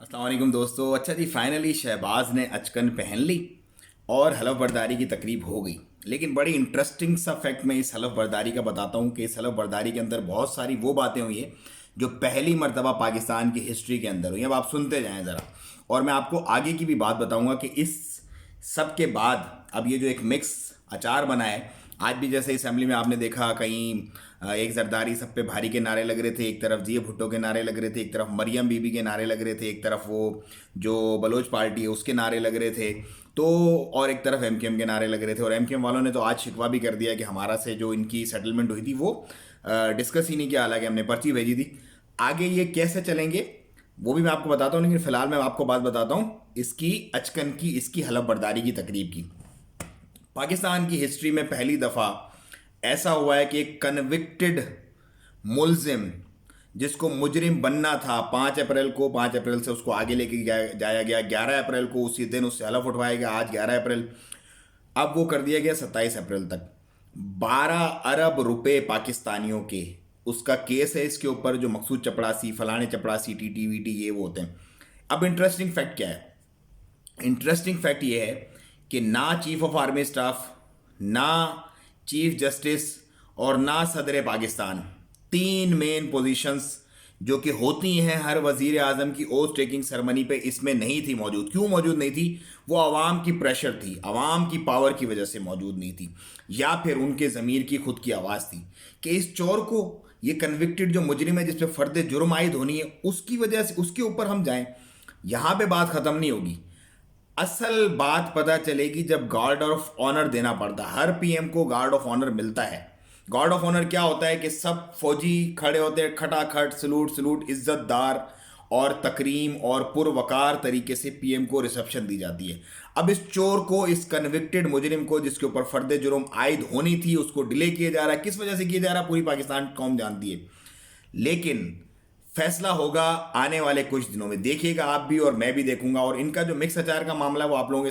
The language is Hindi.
अस्सलाम वालेकुम दोस्तों। अच्छा जी, फाइनली शहबाज ने अचकन पहन ली और हलफ बर्दारी की तकरीब हो गई। लेकिन बड़ी इंटरेस्टिंग सा फैक्ट मैं इस हलफ बर्दारी का बताता हूँ कि इस हलफ बर्दारी के अंदर बहुत सारी वो बातें हुई है जो पहली मर्तबा पाकिस्तान की हिस्ट्री के अंदर हुई। अब आप सुनते जाएं ज़रा, और मैं आपको आगे की भी बात बताऊंगा कि इस सब के बाद अब ये जो एक मिक्स अचार बना है, आज भी जैसे असेंबली में आपने देखा कहीं एक जरदारी सब पे भारी के नारे लग रहे थे, एक तरफ जिया भुट्टो के नारे लग रहे थे, एक तरफ मरियम बीबी के नारे लग रहे थे, एक तरफ वो जो बलोच पार्टी है उसके नारे लग रहे थे, तो और एक तरफ एमकेएम के नारे लग रहे थे। और एमकेएम वालों ने तो आज शिकवा भी कर दिया कि हमारा से जो इनकी सेटलमेंट हुई थी वो डिस्कस ही नहीं किया, हालांकि हमने पर्ची भेजी थी। आगे ये कैसे चलेंगे वो भी मैं आपको बताता हूँ, लेकिन फिलहाल मैं आपको बात बताता हूँ इसकी अचकन की, इसकी हलफ बर्दारी की तकरीब की। पाकिस्तान की हिस्ट्री में पहली दफ़ा ऐसा हुआ है कि एक कन्विक्टेड मुलजिम, जिसको मुजरिम बनना था, 5 अप्रैल को, 5 अप्रैल से उसको आगे लेके जाया गया, 11 अप्रैल को उसी दिन उससे हलफ उठवाया गया, आज 11 अप्रैल, अब वो कर दिया गया 27 अप्रैल तक। 12 अरब रुपए पाकिस्तानियों के उसका केस है इसके ऊपर, जो मकसूद चपड़ासी, फलाने चपड़ासी, टीटी वीटी ये वो होते हैं। अब इंटरेस्टिंग फैक्ट क्या है? इंटरेस्टिंग फैक्ट ये है कि ना चीफ ऑफ आर्मी स्टाफ, ना चीफ जस्टिस और ना सदर पाकिस्तान, तीन मेन पोजीशंस जो कि होती हैं हर वजीर आजम की ओथ टेकिंग सेरेमनी पे, इसमें नहीं थी मौजूद। क्यों मौजूद नहीं थी? वो आवाम की प्रेशर थी, आवाम की पावर की वजह से मौजूद नहीं थी, या फिर उनके ज़मीर की खुद की आवाज़ थी कि इस चोर को, ये कन्विक्टेड जो मुजरिम है जिस पे फर्द जुर्म आयद होनी है, उसकी वजह से उसके ऊपर हम जाएं। यहाँ पे बात ख़त्म नहीं होगी। असल बात पता चलेगी जब गार्ड ऑफ ऑनर देना पड़ता है। हर पीएम को गार्ड ऑफ ऑनर मिलता है। गार्ड ऑफ ऑनर क्या होता है कि सब फौजी खड़े होते हैं, खटाखट, सलूट सलूट, इज्जतदार और तकरीम और पुरवकार तरीके से पीएम को रिसेप्शन दी जाती है। अब इस चोर को, इस कन्विक्टेड मुजरिम को जिसके ऊपर फर्द जुर्म आयद होनी थी, उसको डिले किया जा रहा है। किस वजह से किया जा रहा है पूरी पाकिस्तान कौम जानती है, लेकिन फैसला होगा आने वाले कुछ दिनों में। देखिएगा आप भी और मैं भी देखूंगा। और इनका जो मिक्स अचार का मामला है वो आप लोगों के